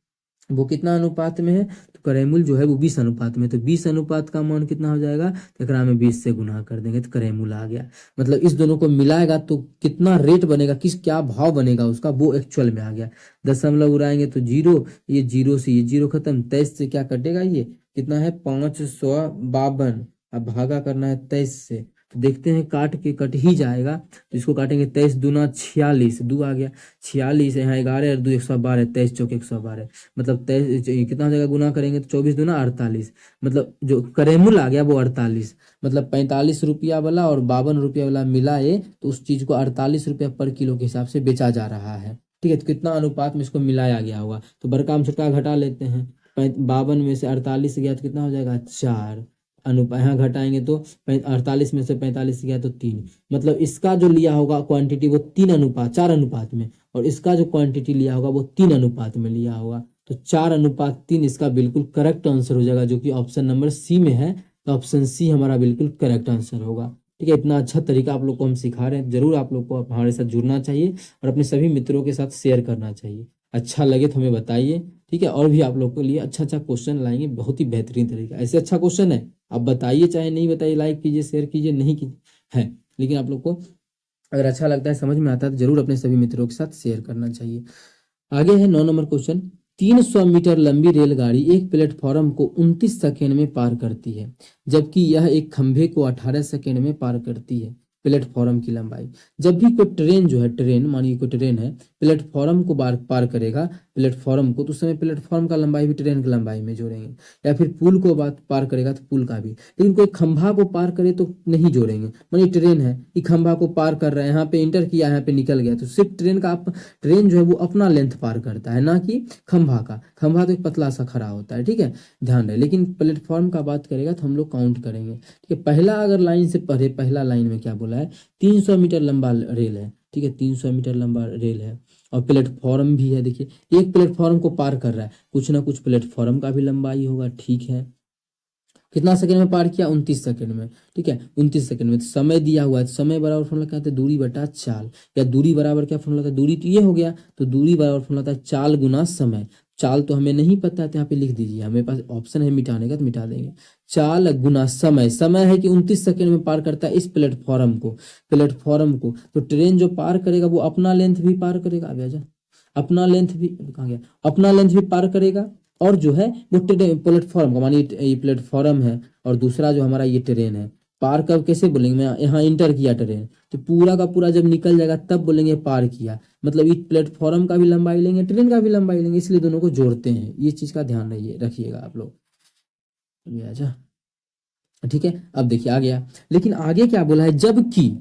वो कितना अनुपात में है, तो क्रय मूल जो है वो 20 अनुपात में। तो 20 अनुपात का मान कितना हो जाएगा, तो एकरा में 20 से गुना कर देंगे तो क्रय मूल आ गया। मतलब इस दोनों को मिलाएगा तो कितना रेट बनेगा, किस क्या भाव बनेगा उसका, वो एक्चुअल में आ गया। दशमलव उड़ाएंगे तो जीरो, ये जीरो से ये जीरो खत्म, 23 से क्या कटेगा, ये कितना है 552। अब भागा करना है 23 से, तो देखते हैं काट के कट ही जाएगा। तो इसको काटेंगे 23 दूना 46, 2 आ गया 46, यहाँ 11 और 2 112, 23 चौक 112। मतलब 23 कितना हो जाएगा, गुना करेंगे तो 24 दूना 48। मतलब जो करेमुल आ गया वो 48, मतलब 45 रुपया वाला और 52 रुपया वाला मिलाए तो उस चीज को 48 रुपया पर किलो के हिसाब से बेचा जा रहा है। ठीक है, तो कितना अनुपात में इसको मिलाया गया होगा, तो बड़का हम छोटा घटा लेते हैं। 52 में से 48 गया तो कितना हो जाएगा 4 अनुपात, यहाँ घटाएंगे तो 48 में से 45 गया तो 3। मतलब इसका जो लिया होगा क्वांटिटी वो 4 अनुपात में, और इसका जो क्वांटिटी लिया होगा वो 3 अनुपात में लिया होगा। तो 4:3 इसका बिल्कुल करेक्ट आंसर हो जाएगा, जो कि ऑप्शन नंबर सी में है। तो ऑप्शन सी हमारा बिल्कुल करेक्ट आंसर होगा। ठीक है, इतना अच्छा तरीका आप लोग को हम सिखा रहे हैं, जरूर आप लोग को हमारे साथ जुड़ना चाहिए और अपने सभी मित्रों के साथ शेयर करना चाहिए। अच्छा लगे तो हमें बताइए। ठीक है, और भी आप लोग के लिए अच्छा अच्छा क्वेश्चन लाएंगे, बहुत ही बेहतरीन तरीका। ऐसे अच्छा क्वेश्चन है, आप बताइए चाहे नहीं बताइए, लाइक कीजिए, शेयर कीजिए, नहीं कीजिए है, लेकिन आप लोग को अगर अच्छा लगता है, समझ में आता है, तो जरूर अपने सभी मित्रों के साथ शेयर करना चाहिए। आगे है 9 नंबर क्वेश्चन। 300 मीटर लंबी रेलगाड़ी एक प्लेटफॉर्म को 29 सेकेंड में पार करती है, जबकि यह एक खंभे को 18 सेकेंड में पार करती है। प्लेटफॉर्म की लंबाई। जब भी कोई ट्रेन जो है, ट्रेन मानिए कोई ट्रेन है, प्लेटफॉर्म को पार करेगा, प्लेटफॉर्म को, तो उस समय प्लेटफॉर्म का लंबाई भी ट्रेन की लंबाई में जोड़ेंगे। या फिर पुल को पार करेगा तो पुल का भी। लेकिन कोई खंभा को पार करे तो नहीं जोड़ेंगे। मानिए ट्रेन है, ये खंभा को पार कर रहा है, यहाँ पे इंटर किया, यहाँ पे निकल गया, तो सिर्फ ट्रेन जो है वो अपना लेंथ पार करता है, ना कि खंभा का। खंभा तो एक पतला सा खड़ा होता है, ठीक है, ध्यान रहे। लेकिन प्लेटफॉर्म का बात करेगा तो हम लोग काउंट करेंगे। ठीक है, पहला अगर लाइन से पढ़े, पहला लाइन में क्या बोला है, 300 मीटर लंबा रेल है। ठीक है, 300 मीटर लंबा रेल है और प्लेटफॉर्म भी है। देखिए, एक प्लेटफॉर्म को पार कर रहा है, कुछ ना कुछ प्लेटफॉर्म का भी लंबाई होगा। ठीक है, कितना सेकंड में पार किया, 29 सेकंड में। ठीक है, 29 सेकंड में। तो समय दिया हुआ है, समय बराबर फॉर्मूला क्या होता है, दूरी बटा चाल। या दूरी बराबर क्या फॉर्मूला था, दूरी तो ये हो गया, तो दूरी बराबर फॉर्मूला था चाल गुना समय। चाल तो हमें नहीं पता है, तो यहाँ पे लिख दीजिए, हमें पास ऑप्शन है मिटाने का तो मिटा देंगे। चाल गुना समय। समय है कि 29 सेकंड में पार करता है इस प्लेटफॉर्म को। तो ट्रेन जो पार करेगा वो अपना लेंथ भी पार करेगा, अपना लेंथ भी, कहाँ गया, अपना लेंथ भी पार करेगा। और जो है वो प्लेटफॉर्म का, मानिए ये प्लेटफॉर्म है और दूसरा जो हमारा ये ट्रेन है, पार कब कैसे बोलेंगे, मैं यहाँ इंटर किया ट्रेन, तो पूरा का पूरा जब निकल जाएगा तब बोलेंगे पार किया। मतलब ये प्लेटफॉर्म का भी लंबाई लेंगे, ट्रेन का भी लंबाई लेंगे, इसलिए दोनों को जोड़ते हैं। ये चीज का ध्यान रखिएगा आप लोग। ठीक है, अब देखिए आ गया। लेकिन आगे क्या बोला है, जबकि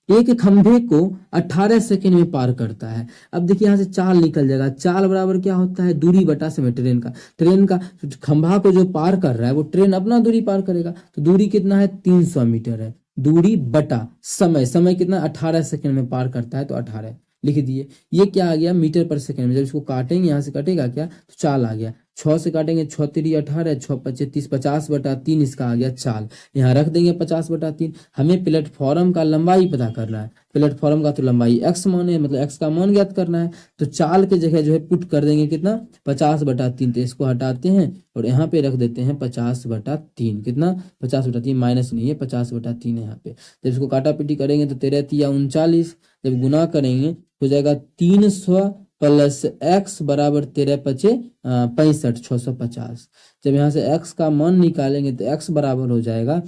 एक खंभे को 18 सेकंड में पार करता है। अब देखिए यहाँ से चाल निकल जाएगा, चाल बराबर क्या होता है, दूरी बटा समय। ट्रेन का खंभा को जो पार कर रहा है वो ट्रेन अपना दूरी पार करेगा, तो दूरी कितना है 300 मीटर है, दूरी बटा समय। समय कितना 18 सेकंड में पार करता है, तो 18 लिख दिए। ये क्या आ गया, मीटर पर सेकंड में। जब इसको काटेंगे, यहाँ से कटेगा क्या, तो चाल आ गया। 6 से काटेंगे, 6 3 18, 6 5 30, 50/3 इसका आ गया चाल। यहाँ रख देंगे 50/3। हमें प्लेटफॉर्म का लंबाई पता करना है। प्लेटफॉर्म का तो लंबाई x मान है, मतलब x का मान ज्ञात करना है। तो चाल के जगह जो है पुट कर देंगे कितना, 50/3। तो इसको हटाते हैं और यहाँ पे रख देते हैं 50/3। कितना, 50/3, माइनस नहीं है, 50/3 है यहाँ पे। जब इसको काटा पीटी करेंगे तो 13 3 39, जब गुना करेंगे हो जाएगा 300 प्लस x बराबर 13 5 65, 650। जब यहाँ से x का मान निकालेंगे तो x बराबर हो जाएगा,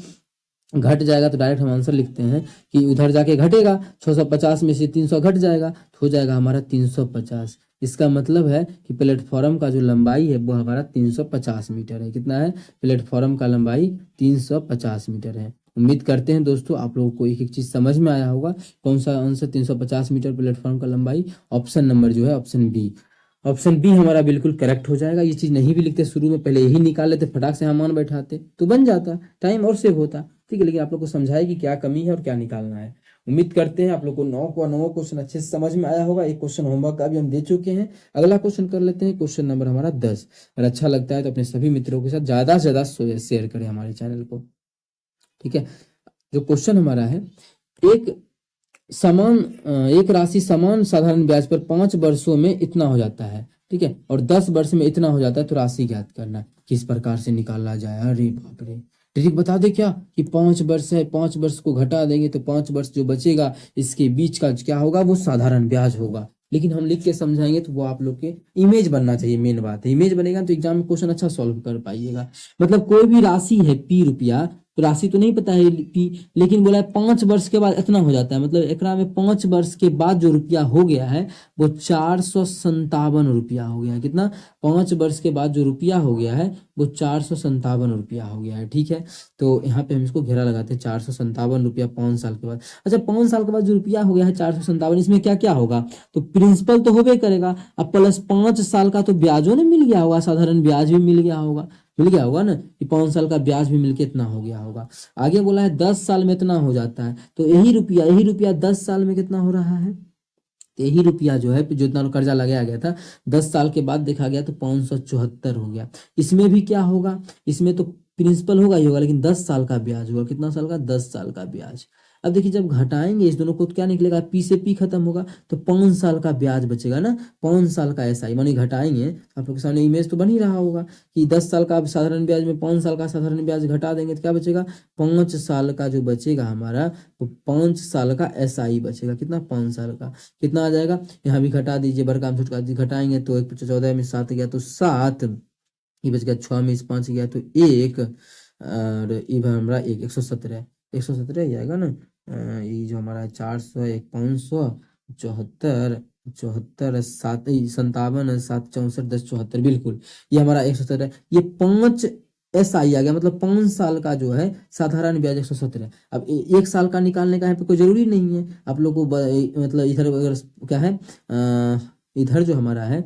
घट जाएगा तो डायरेक्ट हम आंसर लिखते हैं कि उधर जाके घटेगा, 650 में से 300 घट जाएगा तो हो जाएगा हमारा 350। इसका मतलब है कि प्लेटफॉर्म का जो लंबाई है वो हमारा 350 मीटर है। कितना है, प्लेटफॉर्म का लंबाई 350 मीटर है। उम्मीद करते हैं दोस्तों आप लोगों को एक एक चीज समझ में आया होगा। कौन सा आंसर, 350 मीटर प्लेटफॉर्म का लंबाई। ऑप्शन नंबर जो है ऑप्शन बी, ऑप्शन बी हमारा बिल्कुल करेक्ट हो जाएगा। ये चीज नहीं भी लिखते शुरू में, पहले यही निकाल लेते, फटाक से हम मान बैठाते तो बन जाता, टाइम और सेव होता। ठीक है, लेकिन आप लोग को समझाए कि क्या कमी है और क्या निकालना है। उम्मीद करते हैं आप लोग को 9 क्वेश्चन अच्छे से समझ में आया होगा। एक क्वेश्चन होमवर्क का भी हम दे चुके हैं। अगला क्वेश्चन कर लेते हैं, क्वेश्चन नंबर हमारा 10। अगर अच्छा लगता है तो अपने सभी मित्रों के साथ ज्यादा से ज्यादा शेयर करें हमारे चैनल को। ठीक है, जो क्वेश्चन हमारा है, एक राशि समान साधारण ब्याज पर 5 वर्षों में इतना हो जाता है, ठीक है, और 10 वर्ष में इतना हो जाता है, तो राशि ज्ञात करना है। किस प्रकार से निकाला जाए। अरे बाप रे, ट्रिक बता दे क्या, कि 5 वर्ष है, 5 वर्ष को घटा देंगे तो 5 वर्ष जो बचेगा इसके बीच का क्या होगा, वो साधारण ब्याज होगा। लेकिन हम लिख के समझाएंगे तो वो आप लोग के इमेज बनना चाहिए, मेन बात है। इमेज बनेगा तो एग्जाम में क्वेश्चन अच्छा सॉल्व कर पाइएगा। मतलब कोई भी राशि है P रुपया, तो राशि तो नहीं पता है P, लेकिन बोला है 5 वर्ष के बाद इतना हो जाता है। मतलब एकरा में 5 वर्ष के बाद जो रुपया हो गया है वो 457 रुपया हो गया है। कितना, 5 वर्ष के बाद जो रुपया हो गया है वो 457 रुपया हो गया है। ठीक है, तो यहाँ पे हम इसको घेरा लगाते हैं, 457 रुपया 5 साल के बाद। अच्छा, 5 साल के बाद जो रुपया हो गया है 457, इसमें क्या क्या होगा, तो प्रिंसिपल तो होबे करेगा, अब प्लस 5 साल का तो ब्याजों ने मिल गया होगा, साधारण ब्याज भी मिल गया होगा ना, कि 5 साल का ब्याज भी मिलके इतना हो गया होगा। आगे बोला है 10 साल में इतना हो जाता है, तो यही रुपया 10 साल में कितना हो रहा है, तो यही रुपया जो है जो इतना कर्जा लगाया गया था 10 साल के बाद देखा गया तो 574 हो गया। इसमें भी क्या होगा, इसमें तो प्रिंसिपल होगा ही होगा, लेकिन 10 साल का ब्याज होगा। कितना साल का, 10 साल का ब्याज। अब देखिए जब घटाएंगे इस दोनों को तो क्या निकलेगा, P से P खत्म होगा तो 5 साल का ब्याज बचेगा ना, 5 साल का SI मानी घटाएंगे। आप लोग के सामने इमेज तो बन ही रहा होगा कि 10 साल का साधारण ब्याज में 5 साल का साधारण ब्याज घटा देंगे तो क्या बचेगा, 5 साल का जो बचेगा हमारा वो 5 साल का SI बचेगा। कितना, 5 साल का। कितना आ जाएगा, यहाँ भी घटा दीजिए, बड़का में छोटका घटाएंगे तो 1 14 में 7 गया तो 7, ये बच गया 6 में 5 गया तो 1, और ये हमारा 117 ही आएगा ना। ये जो हमारा है 400 1 500 74 74 7 57 7 64 10 74, बिल्कुल ये हमारा 117। ये 5 SI आ गया, मतलब 5 साल का जो है साधारण ब्याज 117। अब 1 साल का निकालने का यहाँ पे कोई जरूरी नहीं है आप लोग को, मतलब इधर अगर क्या है, इधर जो हमारा है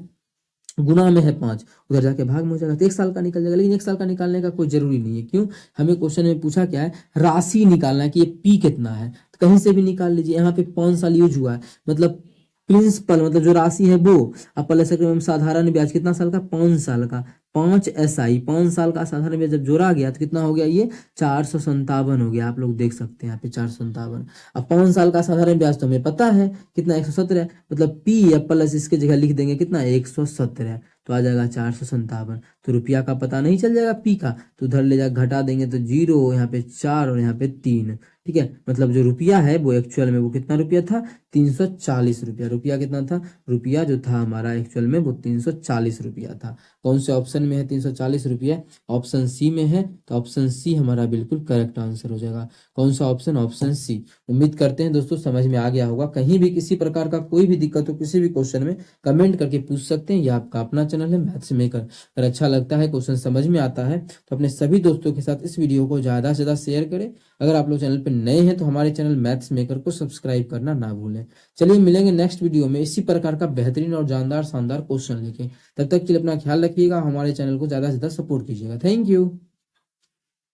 गुना में है 5, उधर जाके भाग में हो जाएगा तो 1 साल का निकल जाएगा। लेकिन 1 साल का निकालने का कोई जरूरी नहीं है। क्यों, हमें क्वेश्चन में पूछा क्या है, राशि निकालना है कि ये P कितना है, तो कहीं से भी निकाल लीजिए। यहाँ पे 5 साल यूज हुआ है, मतलब प्रिंसिपल मतलब जो राशि है वो आप पहले से साधारण ब्याज कितना साल का, 5 साल का, 5 SI 5 साल का साधारण ब्याज जब जोड़ा गया तो कितना हो गया, ये 457 हो गया। आप लोग देख सकते हैं यहाँ पे 457। अब 5 साल का साधारण ब्याज तो हमें पता है कितना, 117, मतलब P या प्लस इसके जगह लिख देंगे कितना, 117, तो आ जाएगा 457। तो रुपया का पता नहीं चल जाएगा P का, तो उधर ले जाकर घटा देंगे तो 0, यहाँ पे 4 और यहाँ पे 3। ठीक है, मतलब जो रुपया है वो एक्चुअल में वो कितना रुपया था, 340 रुपया। रुपया कितना था, रुपया जो था हमारा एक्चुअल में वो 340 रुपया था। कौन से ऑप्शन में है 340 रुपया, ऑप्शन सी में है, तो ऑप्शन सी हमारा बिल्कुल करेक्ट आंसर हो जाएगा। कौन सा ऑप्शन, ऑप्शन सी। उम्मीद करते हैं दोस्तों समझ में आ गया होगा। कहीं भी किसी प्रकार का कोई भी दिक्कत हो किसी भी क्वेश्चन में कमेंट करके पूछ सकते हैं। यह आपका अपना चैनल है मैथ्स मेकर। अगर अच्छा लगता है, क्वेश्चन समझ में आता है तो अपने सभी दोस्तों के साथ इस वीडियो को ज्यादा से ज्यादा शेयर करें। अगर आप लोग चैनल पर नए हैं तो हमारे चैनल मैथ्स मेकर को सब्सक्राइब करना ना भूलें। चलिए मिलेंगे नेक्स्ट वीडियो में इसी प्रकार का बेहतरीन और जानदार शानदार क्वेश्चन लेके। तब तक के लिए अपना ख्याल रखिएगा, हमारे चैनल को ज्यादा से ज्यादा सपोर्ट कीजिएगा। Thank you.